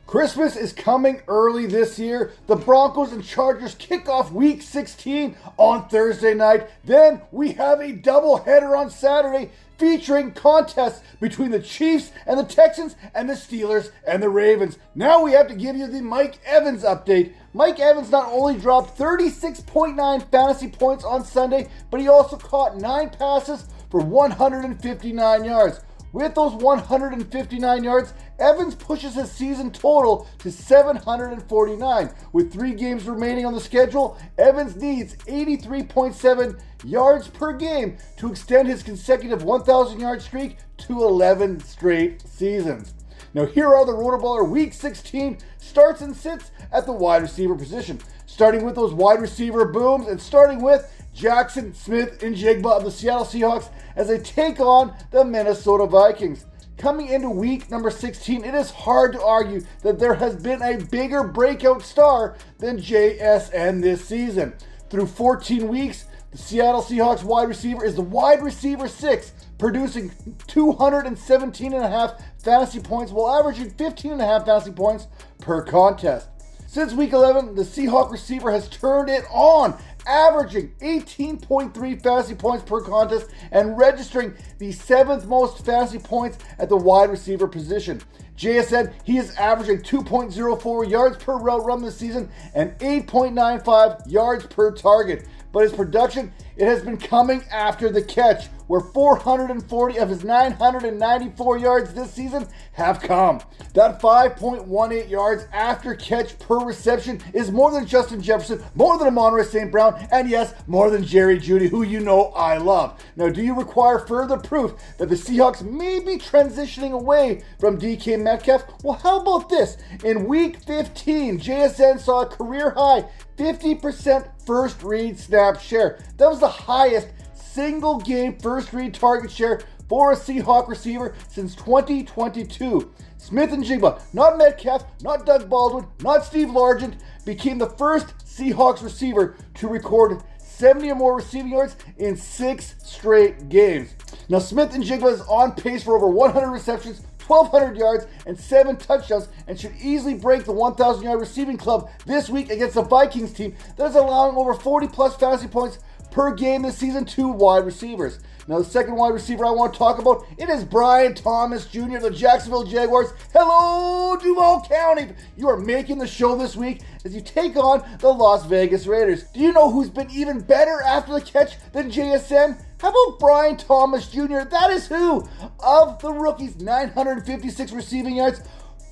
Christmas is coming early this year. The Broncos and Chargers kick off Week 16 on Thursday night. Then we have a doubleheader on Saturday featuring contests between the Chiefs and the Texans and the Steelers and the Ravens. Now we have to give you the Mike Evans update. Mike Evans not only dropped 36.9 fantasy points on Sunday, but he also caught 9 passes for 159 yards. With those 159 yards, Evans pushes his season total to 749. With 3 games remaining on the schedule, Evans needs 83.7 yards per game to extend his consecutive 1,000-yard streak to 11 straight seasons. Now here are the RotoBaller Week 16 starts and sits at the wide receiver position. Starting with those wide receiver booms and starting with Jackson, Smith, and Jigba of the Seattle Seahawks as they take on the Minnesota Vikings. Coming into week number 16, it is hard to argue that there has been a bigger breakout star than JSN this season. Through 14 weeks, the Seattle Seahawks wide receiver is the wide receiver 6, producing 217.5 fantasy points while averaging 15.5 fantasy points per contest. Since week 11, the Seahawk receiver has turned it on, averaging 18.3 fantasy points per contest and registering the 7th most fantasy points at the wide receiver position. JSN, he is averaging 2.04 yards per route run this season and 8.95 yards per target. But his production, it has been coming after the catch, where 440 of his 994 yards this season have come. That 5.18 yards after catch per reception is more than Justin Jefferson, more than Amari St. Brown, and yes, more than Jerry Jeudy, who you know I love. Now, do you require further proof that the Seahawks may be transitioning away from DK Metcalf? Well, how about this? In Week 15, JSN saw a career-high 50% first read snap share. That was the highest single game first read target share for a Seahawk receiver since 2022. Smith and Jigba, not Metcalf, not Doug Baldwin, not Steve Largent, became the first Seahawks receiver to record 70 or more receiving yards in 6 straight games. Now Smith and Jigba is on pace for over 100 receptions, 1,200 yards, and 7 touchdowns, and should easily break the 1,000-yard receiving club this week against the Vikings team that is allowing over 40-plus fantasy points per game this season to wide receivers. Now, the second wide receiver I want to talk about, it is Brian Thomas Jr. of the Jacksonville Jaguars. Hello, Duval County! You are making the show this week as you take on the Las Vegas Raiders. Do you know who's been even better after the catch than JSN? How about Brian Thomas Jr.? That is who? Of the rookies, 956 receiving yards,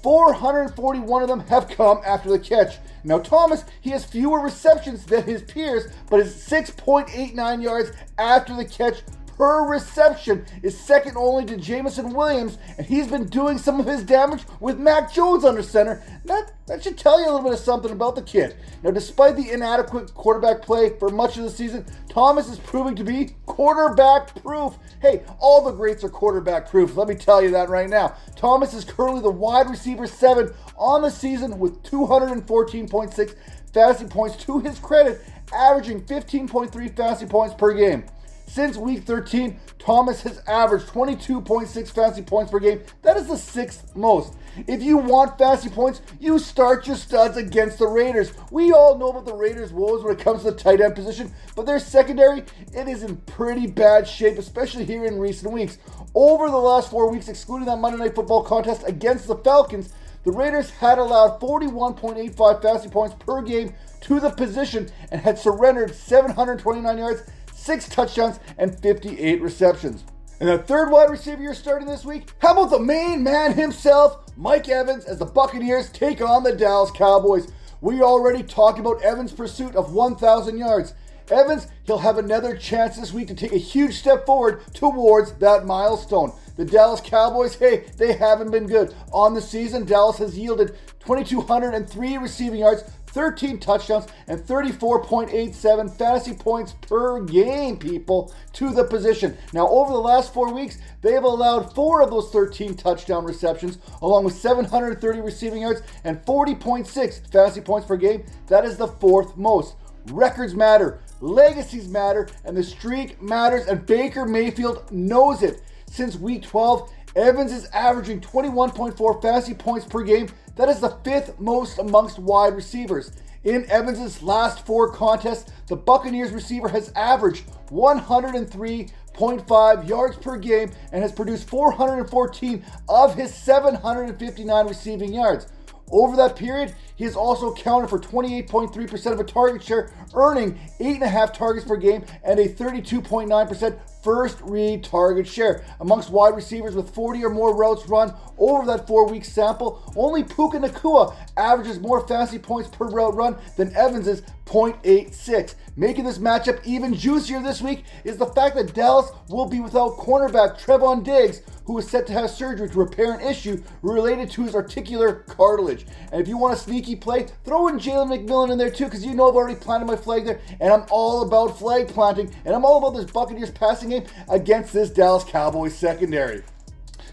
441 of them have come after the catch. Now Thomas, he has fewer receptions than his peers, but his 6.89 yards after the catch per reception is second only to Jameson Williams, and he's been doing some of his damage with Mac Jones under center. That should tell you a little bit of something about the kid. Now, despite the inadequate quarterback play for much of the season, Thomas is proving to be quarterback proof. Hey, all the greats are quarterback proof, let me tell you that right now. Thomas is currently the wide receiver 7 on the season with 214.6 fantasy points to his credit, averaging 15.3 fantasy points per game. Since week 13, Thomas has averaged 22.6 fantasy points per game. That is the 6th most. If you want fantasy points, you start your studs against the Raiders. We all know about the Raiders' woes when it comes to the tight end position, but their secondary, it is in pretty bad shape, especially here in recent weeks. Over the last 4 weeks, excluding that Monday Night Football contest against the Falcons, the Raiders had allowed 41.85 fantasy points per game to the position and had surrendered 729 yards, 6 touchdowns, and 58 receptions. And the third wide receiver you're starting this week, how about the main man himself, Mike Evans, as the Buccaneers take on the Dallas Cowboys. We already talked about Evans' pursuit of 1,000 yards. Evans, he'll have another chance this week to take a huge step forward towards that milestone. The Dallas Cowboys, hey, they haven't been good. On the season, Dallas has yielded 2,203 receiving yards, 13 touchdowns, and 34.87 fantasy points per game, people, to the position. Now, over the last 4 weeks, they have allowed 4 of those 13 touchdown receptions, along with 730 receiving yards and 40.6 fantasy points per game. That is the 4th most. Records matter, legacies matter, and the streak matters, and Baker Mayfield knows it. Since week 12, Evans is averaging 21.4 fantasy points per game. That is the 5th most amongst wide receivers. In Evans' last 4 contests, the Buccaneers receiver has averaged 103.5 yards per game and has produced 414 of his 759 receiving yards. Over that period, he has also accounted for 28.3% of a target share, earning 8.5 targets per game and a 32.9% first read target share. Amongst wide receivers with 40 or more routes run over that 4-week sample, only Puka Nacua averages more fantasy points per route run than Evans's 0.86. Making this matchup even juicier this week is the fact that Dallas will be without cornerback Trevon Diggs, who is set to have surgery to repair an issue related to his articular cartilage. And if you want a sneaky play, throw in Jalen McMillan in there too, because you know I've already planted my flag there, and I'm all about flag planting, and I'm all about this Buccaneers passing game against this Dallas Cowboys secondary.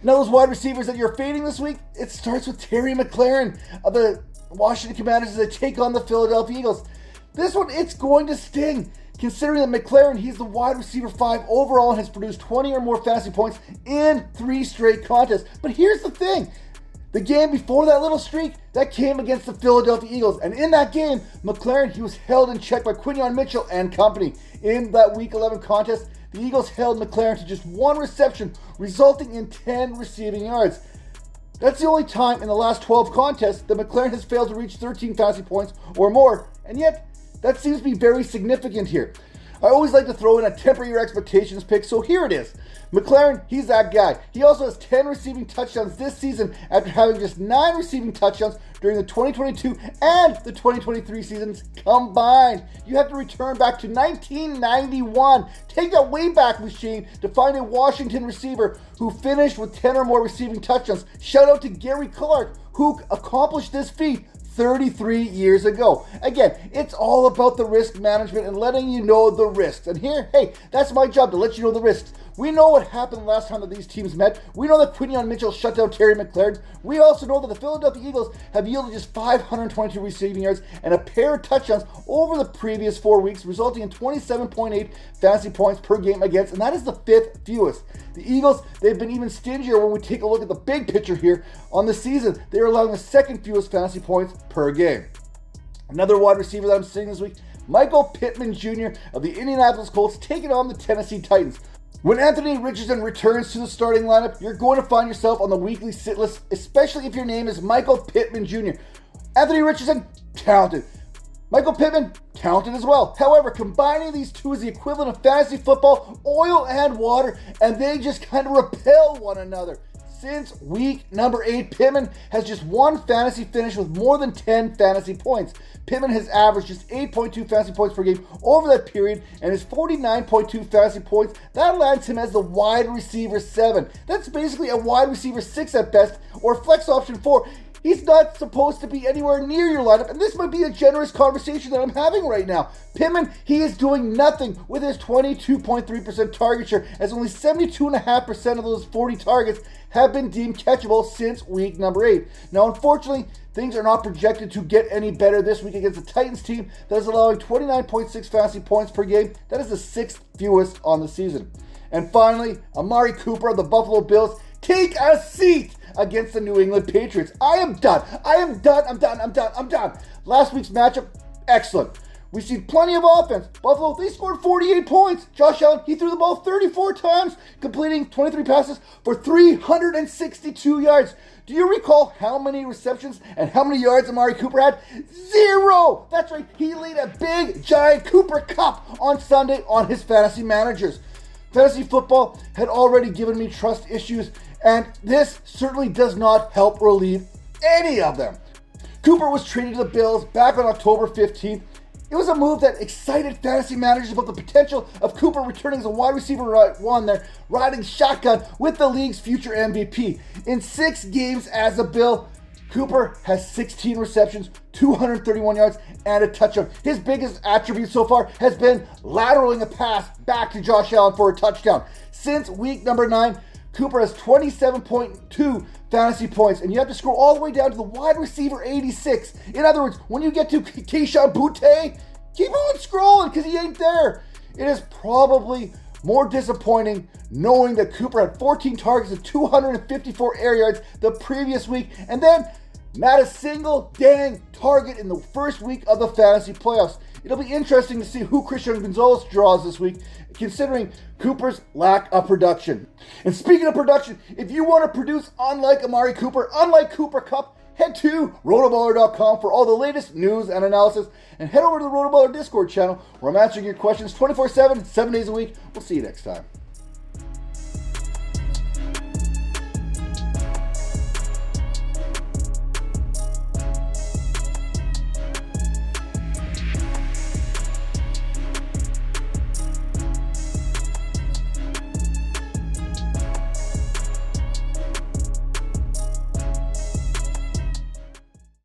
Now, those wide receivers that you're fading this week, it starts with Terry McLaurin of the Washington Commanders as they take on the Philadelphia Eagles. This one, it's going to sting. Considering that McLaurin, he's the wide receiver 5 overall and has produced 20 or more fantasy points in 3 straight contests. But here's the thing. The game before that little streak, that came against the Philadelphia Eagles. And in that game, McLaurin, he was held in check by Quinyon Mitchell and company. In that Week 11 contest, the Eagles held McLaurin to just 1 reception, resulting in 10 receiving yards. That's the only time in the last 12 contests that McLaurin has failed to reach 13 fantasy points or more. And yet, that seems to be very significant here. I always like to throw in a temper your expectations pick, so here it is. McLaurin, he's that guy. He also has 10 receiving touchdowns this season after having just 9 receiving touchdowns during the 2022 and the 2023 seasons combined. You have to return back to 1991. Take that Wayback Machine to find a Washington receiver who finished with 10 or more receiving touchdowns. Shout out to Gary Clark, who accomplished this feat 33 years ago. Again, it's all about the risk management and letting you know the risks. And here, hey, that's my job, to let you know the risks. We know what happened last time that these teams met. We know that Quinyon Mitchell shut down Terry McLaurin. We also know that the Philadelphia Eagles have yielded just 522 receiving yards and a pair of touchdowns over the previous 4 weeks, resulting in 27.8 fantasy points per game against, and that is the 5th fewest. The Eagles, they've been even stingier when we take a look at the big picture here on the season. They are allowing the 2nd fewest fantasy points per game. Another wide receiver that I'm seeing this week, Michael Pittman Jr. of the Indianapolis Colts, taking on the Tennessee Titans. When Anthony Richardson returns to the starting lineup, you're going to find yourself on the weekly sit list, especially if your name is Michael Pittman Jr. Anthony Richardson, talented. Michael Pittman, talented as well. However, combining these two is the equivalent of fantasy football, oil and water, and they just kind of repel one another. Since week number 8, Pittman has just 1 fantasy finish with more than 10 fantasy points. Pittman has averaged just 8.2 fantasy points per game over that period, and his 49.2 fantasy points, that lands him as the wide receiver 7. That's basically a wide receiver 6 at best, or flex option 4. He's not supposed to be anywhere near your lineup, and this might be a generous conversation that I'm having right now. Pittman, he is doing nothing with his 22.3% target share, as only 72.5% of those 40 targets have been deemed catchable since week number 8. Now, unfortunately, things are not projected to get any better this week against the Titans team that is allowing 29.6 fantasy points per game. That is the 6th fewest on the season. And finally, Amari Cooper of the Buffalo Bills, take a seat against the New England Patriots. I am done. I'm done. Last week's matchup, excellent. We've seen plenty of offense. Buffalo, they scored 48 points. Josh Allen, he threw the ball 34 times, completing 23 passes for 362 yards. Do you recall how many receptions and how many yards Amari Cooper had? 0! That's right, he laid a big, giant Cooper Cup on Sunday on his fantasy managers. Fantasy football had already given me trust issues, and this certainly does not help relieve any of them. Cooper was traded to the Bills back on October 15th. It was a move that excited fantasy managers about the potential of Cooper returning as a wide receiver 1 there, riding shotgun with the league's future MVP. In 6 games as a Bill, Cooper has 16 receptions, 231 yards, and a touchdown. His biggest attribute so far has been lateraling a pass back to Josh Allen for a touchdown. Since week number 9, Cooper has 27.2 fantasy points, and you have to scroll all the way down to the wide receiver 86. In other words, when you get to Keyshawn Boutte, keep on scrolling because he ain't there. It is probably More disappointing knowing that Cooper had 14 targets and 254 air yards the previous week, and then not a single dang target in the first week of the fantasy playoffs. It'll be interesting to see who Christian Gonzalez draws this week, considering Cooper's lack of production. And speaking of production, if you want to produce unlike Amari Cooper, unlike Cooper Kupp, head to RotoBaller.com for all the latest news and analysis, and head over to the RotoBaller Discord channel where I'm answering your questions 24/7, 7 days a week. We'll see you next time.